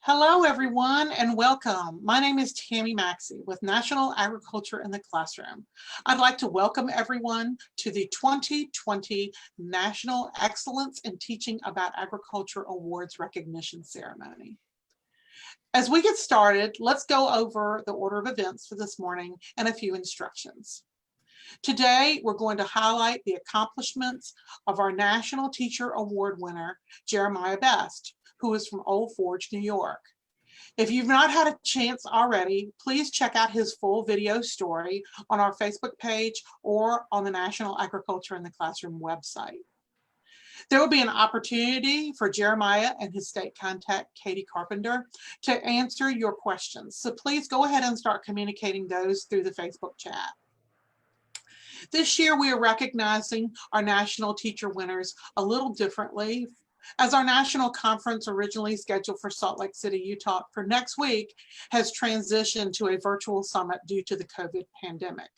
Hello, everyone, and welcome. My name is Tammy Maxey with National Agriculture in the Classroom. I'd like to welcome everyone to the 2020 National Excellence in Teaching About Agriculture Awards recognition ceremony. As we get started, let's go over the order of events for this morning and a few instructions. Today, we're going to highlight the accomplishments of our National Teacher Award winner, Jeremiah Best, who is from Old Forge, New York. If you've not had a chance already, please check out his full video story on our Facebook page or on the National Agriculture in the Classroom website. There will be an opportunity for Jeremiah and his state contact, Katie Carpenter, to answer your questions. So please go ahead and start communicating those through the Facebook chat. This year, we are recognizing our national teacher winners a little differently, as our national conference, originally scheduled for Salt Lake City, Utah for next week, has transitioned to a virtual summit due to the COVID pandemic.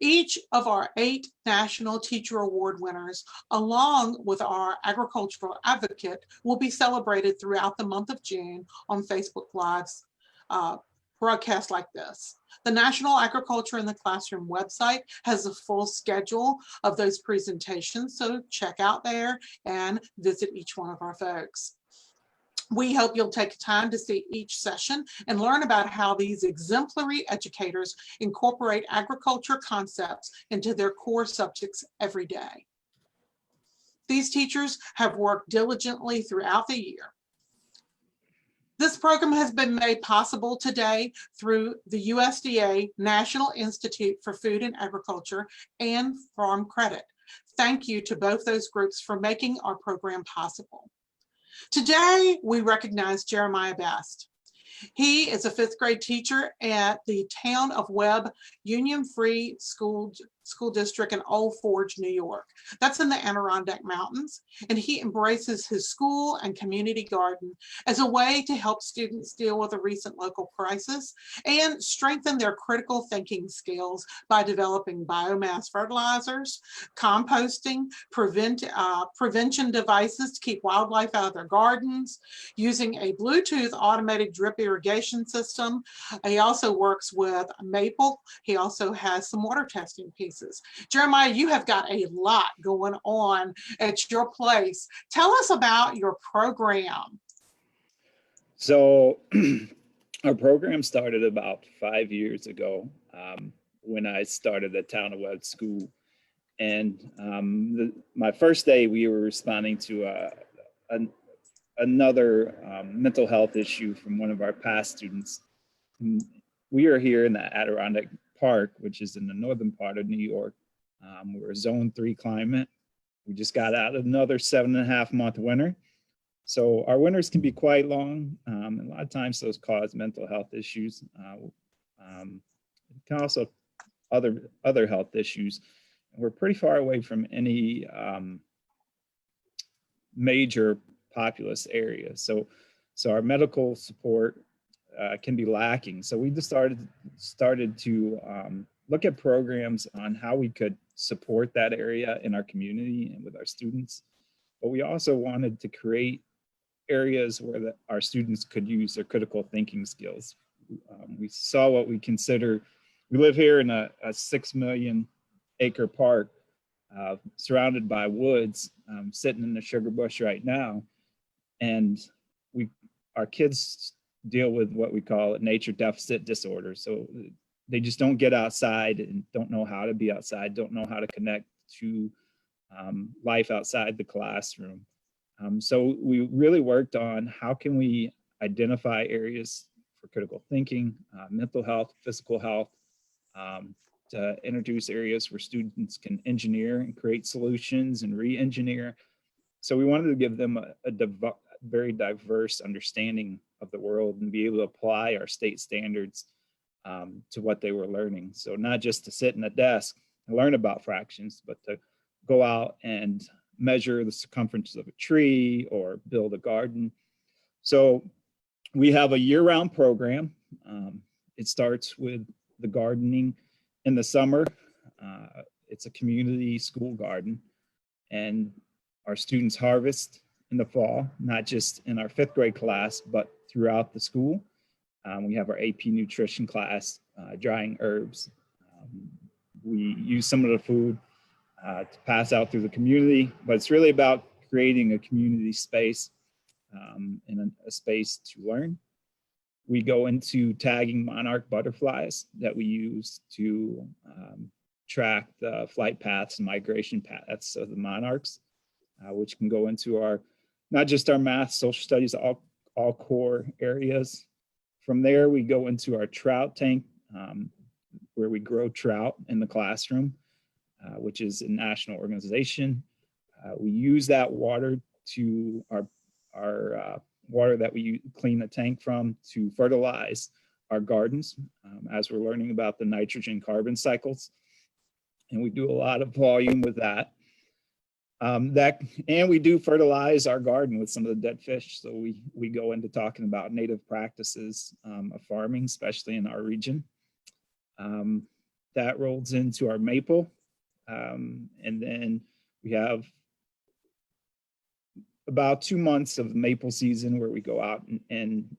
Each of our 8 National Teacher Award winners, along with our agricultural advocate, will be celebrated throughout the month of June on Facebook Live's broadcast like this. The National Agriculture in the Classroom website has a full schedule of those presentations, so check out there and visit each one of our folks. We hope you'll take time to see each session and learn about how these exemplary educators incorporate agriculture concepts into their core subjects every day. These teachers have worked diligently throughout the year. This program has been made possible today through the USDA National Institute for Food and Agriculture and Farm Credit. Thank you to both those groups for making our program possible. Today, we recognize Jeremiah Best. He is a 5th grade teacher at the Town of Webb Union Free School District in Old Forge, New York. That's in the Adirondack Mountains, and he embraces his school and community garden as a way to help students deal with a recent local crisis and strengthen their critical thinking skills by developing biomass fertilizers, composting, prevention devices to keep wildlife out of their gardens, using a Bluetooth automated drip irrigation system. He also works with maple. He also has some water testing pieces. Jeremiah, you have got a lot going on at your place. Tell us about your program. So our program started about 5 years ago when I started at Town of Webb School. And my first day, we were responding to another mental health issue from one of our past students. We are here in the Adirondack Park, which is in the northern part of New York. We're a zone 3 climate. We just got out of another 7.5-month winter. So our winters can be quite long. A lot of times those cause mental health issues. Can also other health issues. We're pretty far away from any major populous areas. So our medical support can be lacking. So we just started to look at programs on how we could support that area in our community and with our students. But we also wanted to create areas where our students could use their critical thinking skills. We saw what we consider, we live here in a 6 million acre park surrounded by woods, sitting in the sugar bush right now. And our kids deal with what we call nature deficit disorder. So they just don't get outside and don't know how to be outside, don't know how to connect to life outside the classroom. So we really worked on how can we identify areas for critical thinking, mental health, physical health, to introduce areas where students can engineer and create solutions and re-engineer. So we wanted to give them a very diverse understanding of the world and be able to apply our state standards to what they were learning. So not just to sit in a desk and learn about fractions, but to go out and measure the circumference of a tree or build a garden. So we have a year-round program. It starts with the gardening in the summer. It's a community school garden, and our students harvest in the fall, not just in our 5th grade class, but throughout the school. We have our AP nutrition class, drying herbs. We use some of the food to pass out through the community, but it's really about creating a community space and a space to learn. We go into tagging monarch butterflies that we use to track the flight paths and migration paths of the monarchs, which can go into our, not just our math, social studies, all core areas. From there, we go into our trout tank, where we grow trout in the classroom, which is a national organization. We use that water to our water that we clean the tank from to fertilize our gardens, as we're learning about the nitrogen carbon cycles. And we do a lot of volume with that. And we do fertilize our garden with some of the dead fish. So we go into talking about native practices of farming, especially in our region. That rolls into our maple. And then we have about 2 months of maple season where we go out and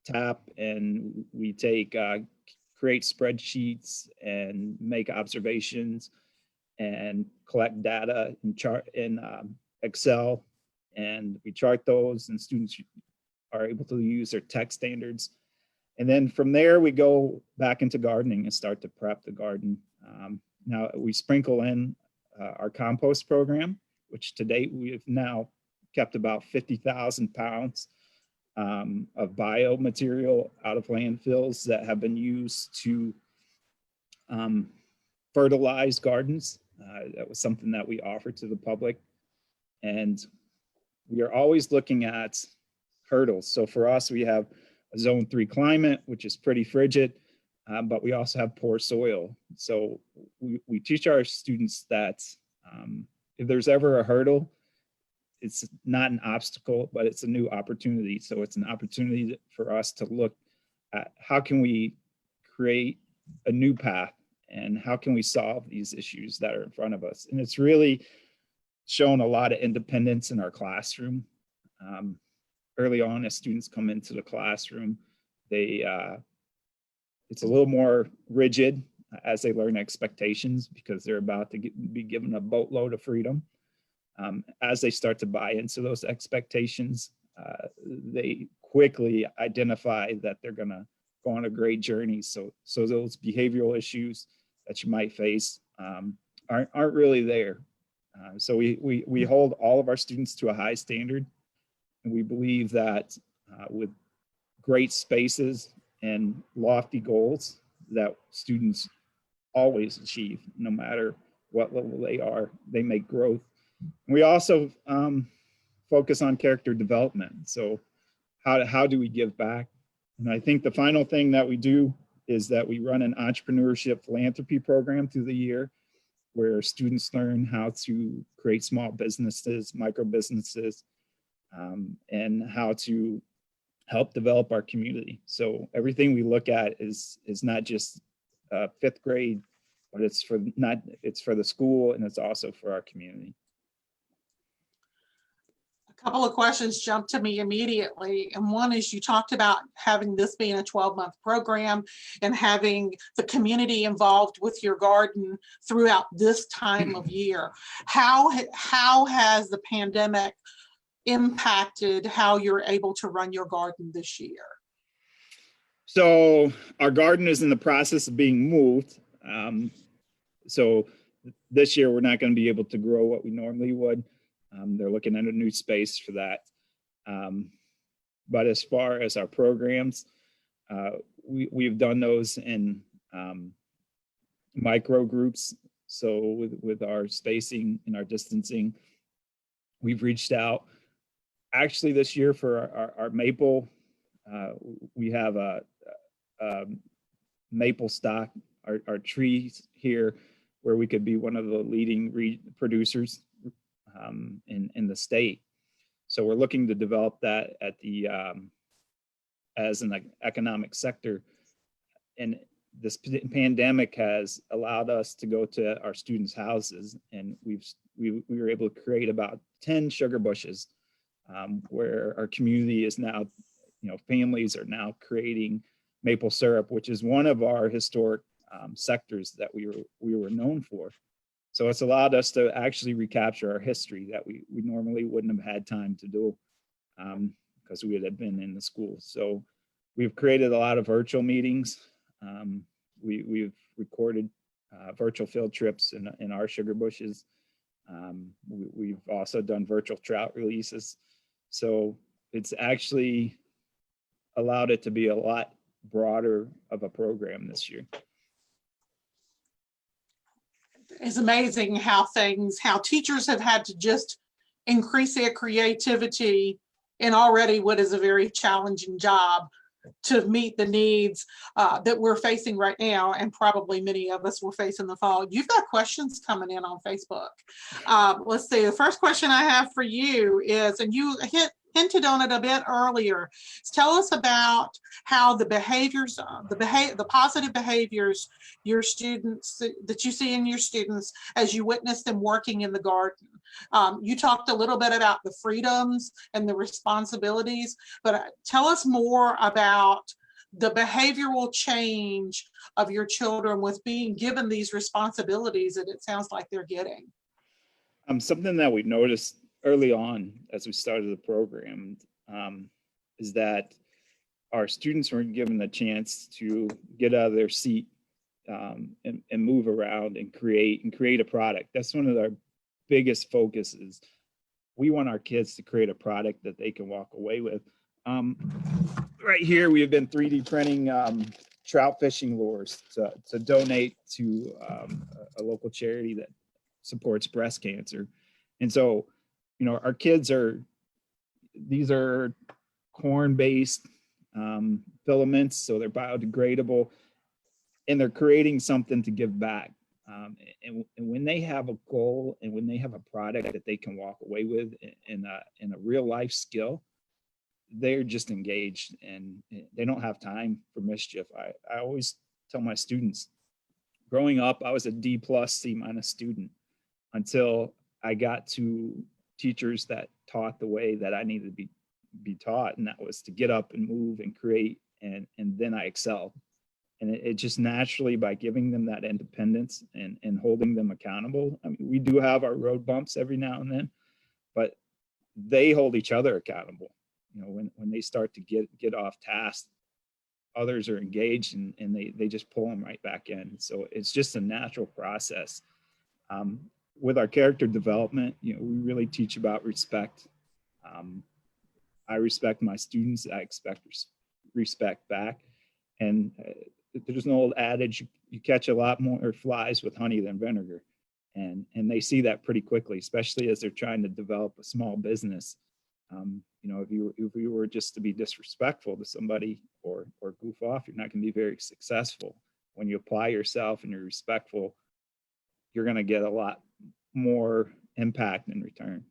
tap, and we create spreadsheets and make observations and collect data in Excel, and we chart those, and students are able to use their tech standards. And then from there, we go back into gardening and start to prep the garden. Now we sprinkle in our compost program, which to date we have now kept about 50,000 pounds of biomaterial out of landfills that have been used to fertilize gardens. That was something that we offered to the public. And we are always looking at hurdles. So for us, we have a zone 3 climate, which is pretty frigid, but we also have poor soil. So we teach our students that if there's ever a hurdle, it's not an obstacle, but it's a new opportunity. So it's an opportunity for us to look at how can we create a new path and how can we solve these issues that are in front of us. And it's really shown a lot of independence in our classroom. Early on, as students come into the classroom, it's a little more rigid as they learn expectations because they're about to be given a boatload of freedom. As they start to buy into those expectations, they quickly identify that they're going to go on a great journey. So those behavioral issues that you might face aren't really there. So we hold all of our students to a high standard, and we believe that with great spaces and lofty goals that students always achieve, no matter what level they are, they make growth. We also focus on character development. So how do we give back? And I think the final thing that we do is that we run an entrepreneurship philanthropy program through the year where students learn how to create small businesses, micro businesses, and how to help develop our community. So everything we look at is not just 5th grade, but it's for the school, and it's also for our community. A couple of questions jumped to me immediately. And one is, you talked about having this being a 12-month program and having the community involved with your garden throughout this time of year. How has the pandemic impacted how you're able to run your garden this year? So our garden is in the process of being moved. So this year we're not going to be able to grow what we normally would. They're looking at a new space for that. But as far as our programs, we've done those in micro groups. So with our spacing and our distancing, we've reached out. Actually, this year for our maple, we have a maple stock, our trees here, where we could be one of the leading producers in the state. So we're looking to develop that at the as an economic sector. And this pandemic has allowed us to go to our students' houses, and we were able to create about 10 sugar bushes where our community is now, families are now creating maple syrup, which is one of our historic sectors that we were known for. So it's allowed us to actually recapture our history that we normally wouldn't have had time to do because we had been in the schools. So we've created a lot of virtual meetings. We've recorded virtual field trips in our sugar bushes. We've also done virtual trout releases. So it's actually allowed it to be a lot broader of a program this year. It's amazing how teachers have had to just increase their creativity in already what is a very challenging job to meet the needs that we're facing right now, and probably many of us will face in the fall. You've got questions coming in on Facebook. Let's see, the first question I have for you is, and you hinted on it a bit earlier, tell us about how the behaviors, the positive behaviors your students, that you see in your students as you witness them working in the garden. You talked a little bit about the freedoms and the responsibilities, but tell us more about the behavioral change of your children with being given these responsibilities that it sounds like they're getting. Something that we noticed early on as we started the program is that our students weren't given the chance to get out of their seat and move around and create a product. That's one of our biggest focuses. We want our kids to create a product that they can walk away with. Right here, we have been 3D printing trout fishing lures to donate to a local charity that supports breast cancer. And so, our kids these are corn-based filaments, so they're biodegradable, and they're creating something to give back. And when they have a goal and when they have a product that they can walk away with in a real life skill, they're just engaged and they don't have time for mischief. I always tell my students, growing up, I was a D+, C- student until I got to teachers that taught the way that I needed to be taught, and that was to get up and move and create, and then I excelled. And it just naturally, by giving them that independence and holding them accountable. I mean, we do have our road bumps every now and then, but they hold each other accountable. When they start to get off task, others are engaged and they just pull them right back in. So it's just a natural process. With our character development, we really teach about respect. I respect my students. I expect respect back. And there's an old adage, you catch a lot more flies with honey than vinegar. And they see that pretty quickly, especially as they're trying to develop a small business. If you were just to be disrespectful to somebody or goof off, you're not going to be very successful. When you apply yourself and you're respectful, you're going to get a lot more impact in return.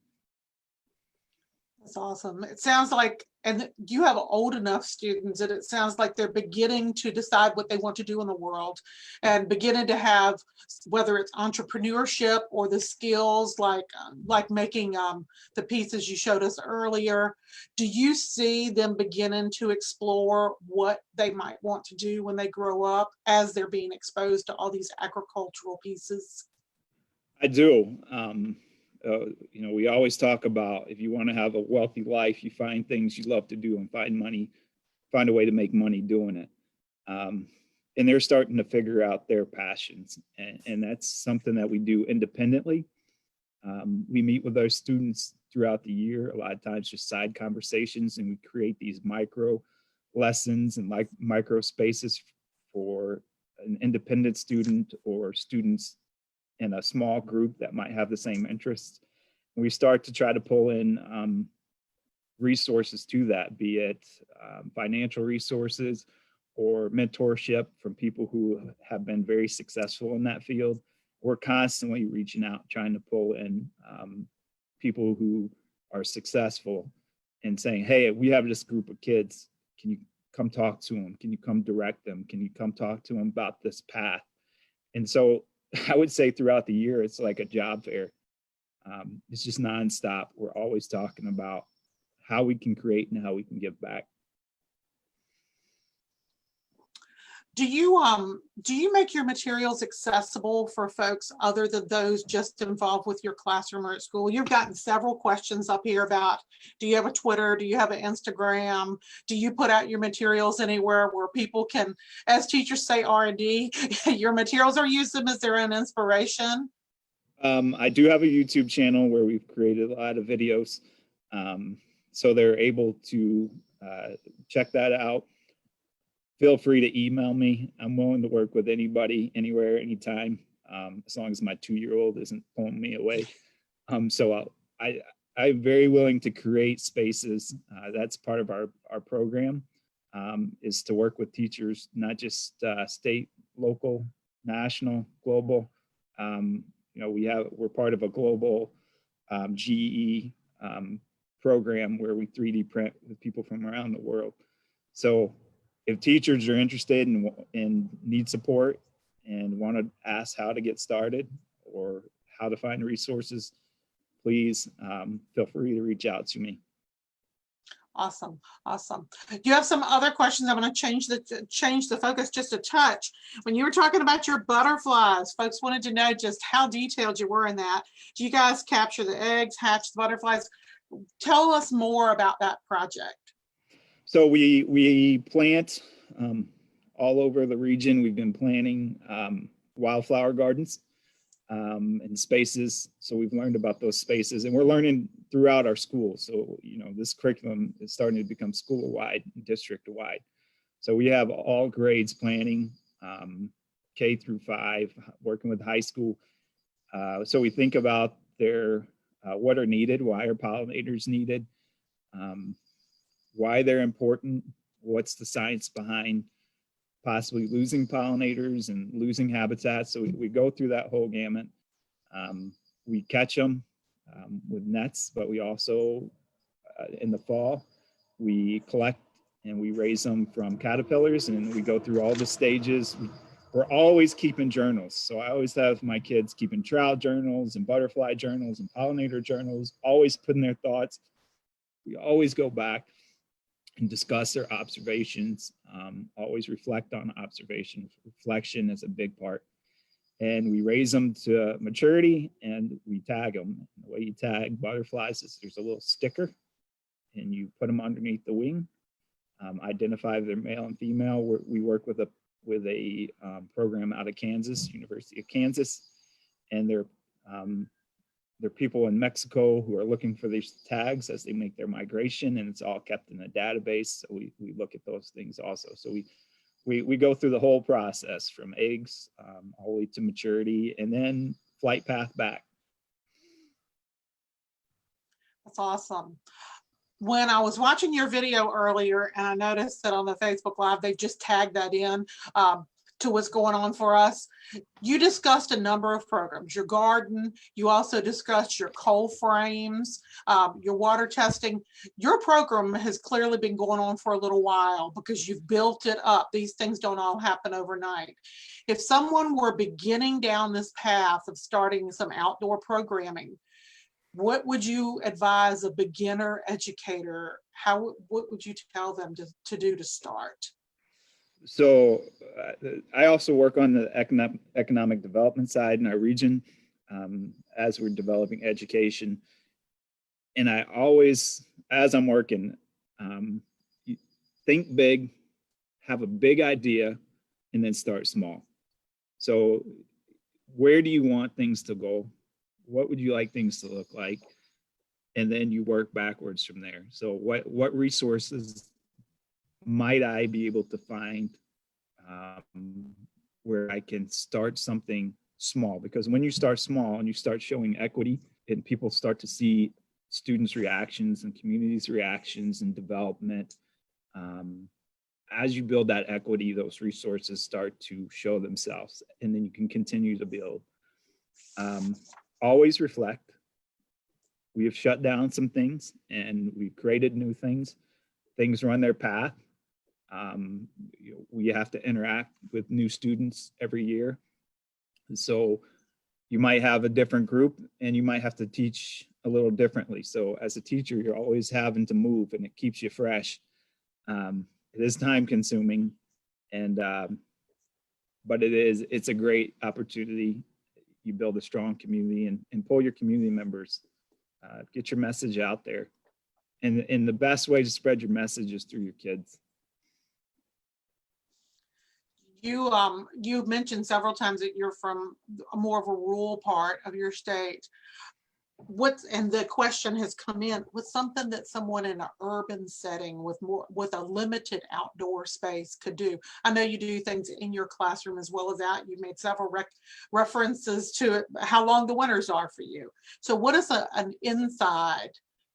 That's awesome. It sounds like, and you have old enough students that it sounds like they're beginning to decide what they want to do in the world and beginning to have, whether it's entrepreneurship or the skills like making the pieces you showed us earlier. Do you see them beginning to explore what they might want to do when they grow up as they're being exposed to all these agricultural pieces? I do. We always talk about, if you want to have a wealthy life, you find things you love to do and find a way to make money doing it. And they're starting to figure out their passions. And that's something that we do independently. We meet with our students throughout the year, a lot of times just side conversations, and we create these micro lessons and micro spaces for an independent student or students in a small group that might have the same interests. We start to try to pull in resources to that, be it financial resources or mentorship from people who have been very successful in that field. We're constantly reaching out, trying to pull in people who are successful and saying, hey, we have this group of kids. Can you come talk to them? Can you come direct them? Can you come talk to them about this path? And so I would say throughout the year, it's like a job fair. It's just nonstop. We're always talking about how we can create and how we can give back. Do you make your materials accessible for folks other than those just involved with your classroom or at school? You've gotten several questions up here about, do you have a Twitter? Do you have an Instagram? Do you put out your materials anywhere where people can, as teachers say, R&D, your materials are used them as their own inspiration? I do have a YouTube channel where we've created a lot of videos. So they're able to check that out. Feel free to email me. I'm willing to work with anybody, anywhere, anytime, as long as my 2-year-old isn't pulling me away. So I'm very willing to create spaces. That's part of our program, is to work with teachers, not just state, local, national, global. We're part of a global GE program where we 3D print with people from around the world. So if teachers are interested and need support and want to ask how to get started or how to find resources, please feel free to reach out to me. Awesome, awesome. You have some other questions. I'm going to change the focus just a touch. When you were talking about your butterflies, folks wanted to know just how detailed you were in that. Do you guys capture the eggs, hatch the butterflies? Tell us more about that project. So we plant all over the region. We've been planting wildflower gardens and spaces. So we've learned about those spaces, and we're learning throughout our school. So, this curriculum is starting to become school-wide, district-wide. So we have all grades planning, K through 5, working with high school. So we think about what are needed, why are pollinators needed, why they're important, what's the science behind possibly losing pollinators and losing habitats. So we go through that whole gamut. We catch them with nets, but we also, in the fall, we collect and we raise them from caterpillars, and we go through all the stages. We're always keeping journals. So I always have my kids keeping trout journals and butterfly journals and pollinator journals, always putting their thoughts. We always go back and discuss their observations, always reflect on observation. Reflection is a big part. And we raise them to maturity and we tag them. The way you tag butterflies is there's a little sticker and you put them underneath the wing, identify if they're male and female. We work with a program out of Kansas, University of Kansas, and they're people in Mexico who are looking for these tags as they make their migration, and it's all kept in a database. So we look at those things also. So we go through the whole process from eggs all the way to maturity, and then flight path back. That's awesome. When I was watching your video earlier, and I noticed that on the Facebook Live, they just tagged that in to what's going on for us. You discussed a number of programs, your garden, you also discussed your cold frames, your water testing. Your program has clearly been going on for a little while because you've built it up. These things don't all happen overnight. If someone were beginning down this path of starting some outdoor programming, what would you advise a beginner educator? What would you tell them to do to start? So I also work on the economic development side in our region as we're developing education. And I always, as I'm working, think big, have a big idea, and then start small. So where do you want things to go? What would you like things to look like? And then you work backwards from there. So what resources might I be able to find where I can start something small? Because when you start small and you start showing equity and people start to see students' reactions and communities' reactions and development, as you build that equity, those resources start to show themselves, and then you can continue to build. Always reflect. We have shut down some things and we've created new things. Things run their path. We have to interact with new students every year. And so you might have a different group and you might have to teach a little differently. So as a teacher, you're always having to move and it keeps you fresh. It is time consuming, and but it's a great opportunity. You build a strong community and pull your community members, get your message out there. And the best way to spread your message is through your kids. You mentioned several times that you're from more of a rural part of your state. And the question has come in with something that someone in an urban setting with a limited outdoor space could do. I know you do things in your classroom as well as out. You've made several references to it, how long the winters are for you. So what is an inside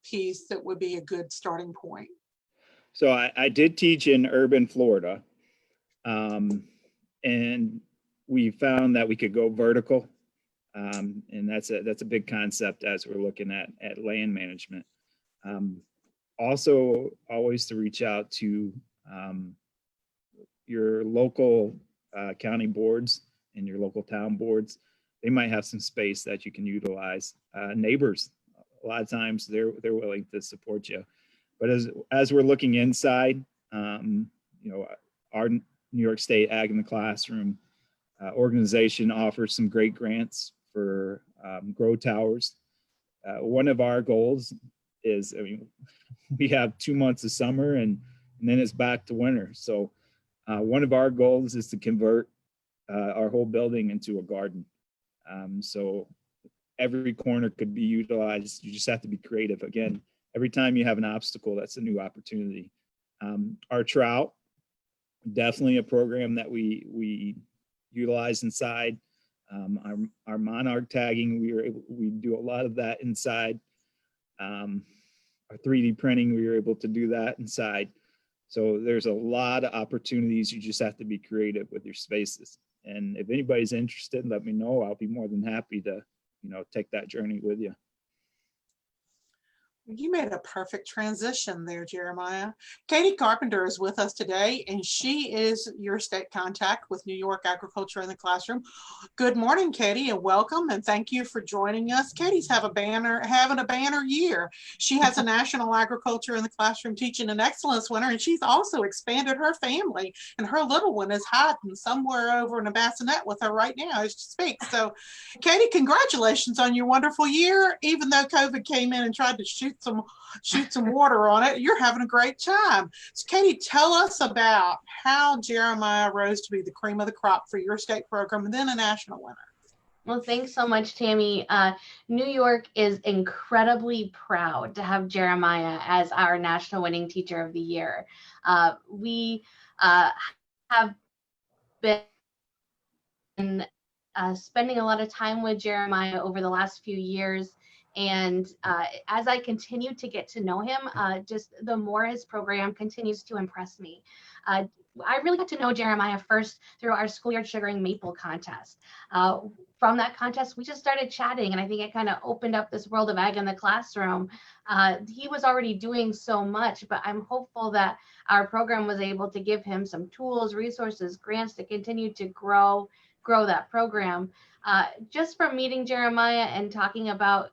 piece that would be a good starting point? So I did teach in urban Florida, and we found that we could go vertical. And that's a big concept as we're looking at land management. Also, always to reach out to your local county boards and your local town boards. They might have some space that you can utilize. Neighbors, a lot of times they're willing to support you. But as we're looking inside, our New York State Ag in the Classroom organization offers some great grants for grow towers. One of our goals is, we have 2 months of summer and then it's back to winter. So one of our goals is to convert our whole building into a garden. So every corner could be utilized. You just have to be creative. Again, every time you have an obstacle, that's a new opportunity. Our trout, definitely a program that we utilize inside. Our monarch tagging, we do a lot of that inside. Our 3D printing, we were able to do that inside. So there's a lot of opportunities. You just have to be creative with your spaces. And if anybody's interested, let me know. I'll be more than happy to, take that journey with you. You made a perfect transition there, Jeremiah. Katie Carpenter is with us today, and she is your state contact with New York Agriculture in the Classroom. Good morning, Katie, and welcome, and thank you for joining us. Katie's having a banner year. She has a National Agriculture in the Classroom Teaching and Excellence winner, and she's also expanded her family, and her little one is hiding somewhere over in a bassinet with her right now as she speaks. So, Katie, congratulations on your wonderful year. Even though COVID came in and tried to shoot some water on it, you're having a great time. So Katie, tell us about how Jeremiah rose to be the cream of the crop for your state program and then a national winner. Well, thanks so much, Tammy. New York is incredibly proud to have Jeremiah as our National Winning Teacher of the Year. We have been spending a lot of time with Jeremiah over the last few years. And as I continue to get to know him, just the more his program continues to impress me. I really got to know Jeremiah first through our schoolyard sugaring maple contest. From that contest, we just started chatting, and I think it kind of opened up this world of ag in the classroom. He was already doing so much, but I'm hopeful that our program was able to give him some tools, resources, grants to continue to grow that program. Just from meeting Jeremiah and talking about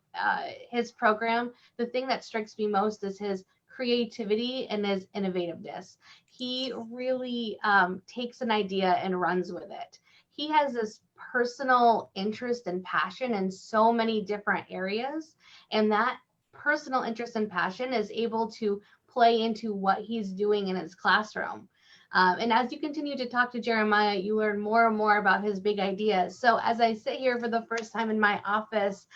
his program, the thing that strikes me most is his creativity and his innovativeness. He really takes an idea and runs with it. He has this personal interest and passion in so many different areas, and that personal interest and passion is able to play into what he's doing in his classroom. And as you continue to talk to Jeremiah, you learn more and more about his big ideas. So as I sit here for the first time in my office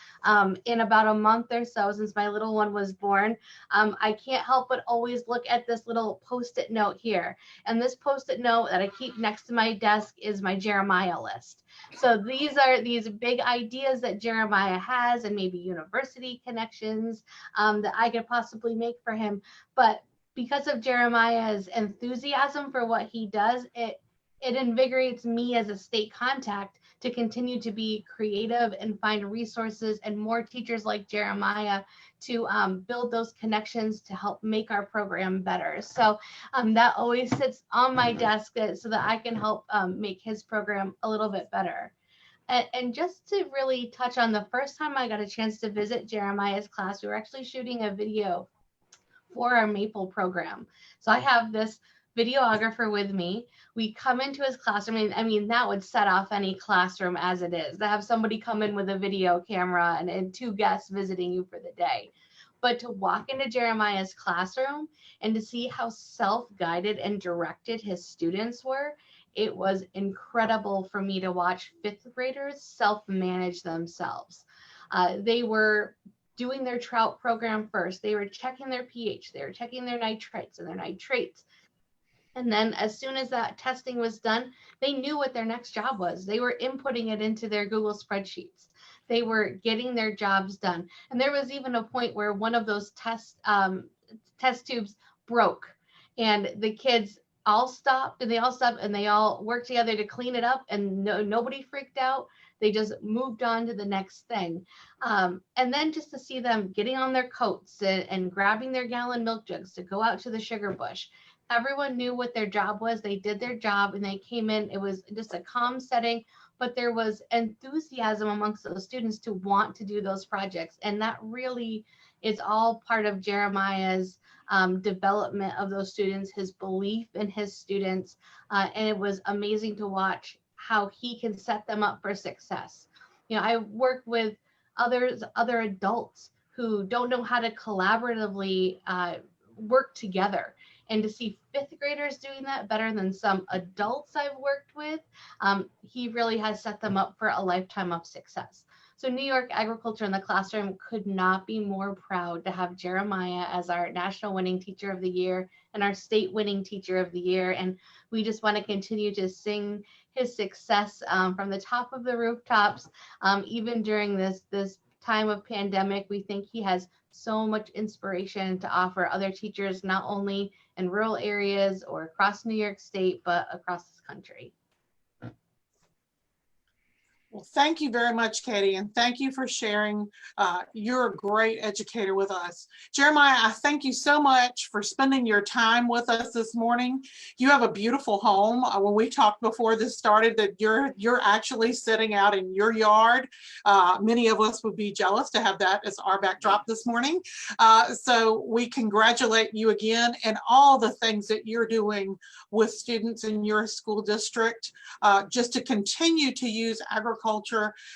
in about a month or so since my little one was born, I can't help but always look at this little Post-it note here. And this Post-it note that I keep next to my desk is my Jeremiah list. So these are these big ideas that Jeremiah has, and maybe university connections that I could possibly make for him. But because of Jeremiah's enthusiasm for what he does, it invigorates me as a state contact to continue to be creative and find resources and more teachers like Jeremiah to build those connections to help make our program better. So that always sits on my desk so that I can help make his program a little bit better. And just to really touch on the first time I got a chance to visit Jeremiah's class, we were actually shooting a video for our Maple program. So I have this videographer with me. We come into his classroom. I mean, that would set off any classroom as it is, to have somebody come in with a video camera and two guests visiting you for the day. But to walk into Jeremiah's classroom and to see how self-guided and directed his students were, it was incredible for me to watch fifth graders self-manage themselves. They were doing their trout program first. They were checking their pH, they were checking their nitrites and their nitrates. And then as soon as that testing was done, they knew what their next job was. They were inputting it into their Google spreadsheets. They were getting their jobs done. And there was even a point where one of those test tubes broke, and the kids all stopped and they all worked together to clean it up, and nobody freaked out. They just moved on to the next thing. And then just to see them getting on their coats and grabbing their gallon milk jugs to go out to the sugar bush. Everyone knew what their job was. They did their job and they came in. It was just a calm setting, but there was enthusiasm amongst those students to want to do those projects. And that really is all part of Jeremiah's development of those students, his belief in his students. And it was amazing to watch how he can set them up for success. You know, I work with other adults who don't know how to collaboratively work together. And to see fifth graders doing that better than some adults I've worked with, he really has set them up for a lifetime of success. So New York Agriculture in the Classroom could not be more proud to have Jeremiah as our National Winning Teacher of the Year and our State Winning Teacher of the Year. And we just want to continue to sing his success from the top of the rooftops. Even during this time of pandemic, we think he has so much inspiration to offer other teachers, not only in rural areas or across New York State, but across this country. Well, thank you very much, Katie, and thank you for sharing. You're a great educator with us. Jeremiah, I thank you so much for spending your time with us this morning. You have a beautiful home. When we talked before this started that you're actually sitting out in your yard. Many of us would be jealous to have that as our backdrop this morning. So we congratulate you again and all the things that you're doing with students in your school district, just to continue to use agriculture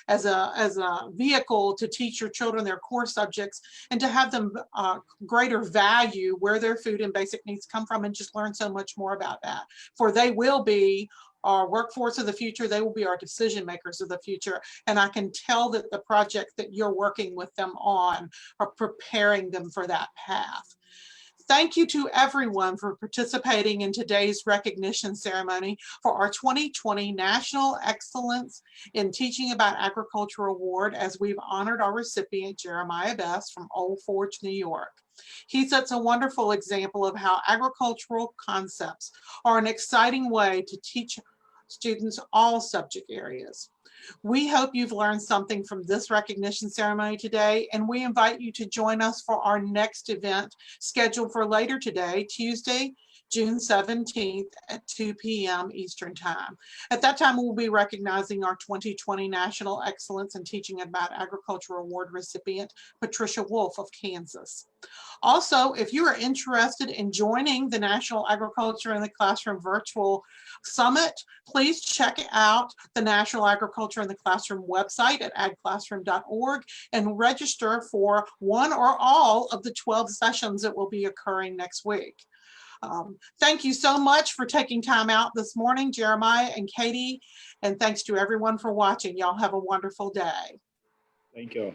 as a vehicle to teach your children their core subjects and to have them greater value where their food and basic needs come from, and just learn so much more about that. For they will be our workforce of the future. They will be our decision makers of the future. And I can tell that the projects that you're working with them on are preparing them for that path. Thank you to everyone for participating in today's recognition ceremony for our 2020 National Excellence in Teaching About Agriculture Award, as we've honored our recipient, Jeremiah Best from Old Forge, New York. He sets a wonderful example of how agricultural concepts are an exciting way to teach students all subject areas. We hope you've learned something from this recognition ceremony today, and we invite you to join us for our next event scheduled for later today, Tuesday, June 17th at 2 p.m. Eastern Time. At that time, we'll be recognizing our 2020 National Excellence in Teaching About Agriculture Award recipient, Patricia Wolf of Kansas. Also, if you are interested in joining the National Agriculture in the Classroom Virtual Summit, please check out the National Agriculture in the Classroom website at agclassroom.org and register for one or all of the 12 sessions that will be occurring next week. Thank you so much for taking time out this morning, Jeremiah and Katie, and thanks to everyone for watching. Y'all have a wonderful day. Thank you.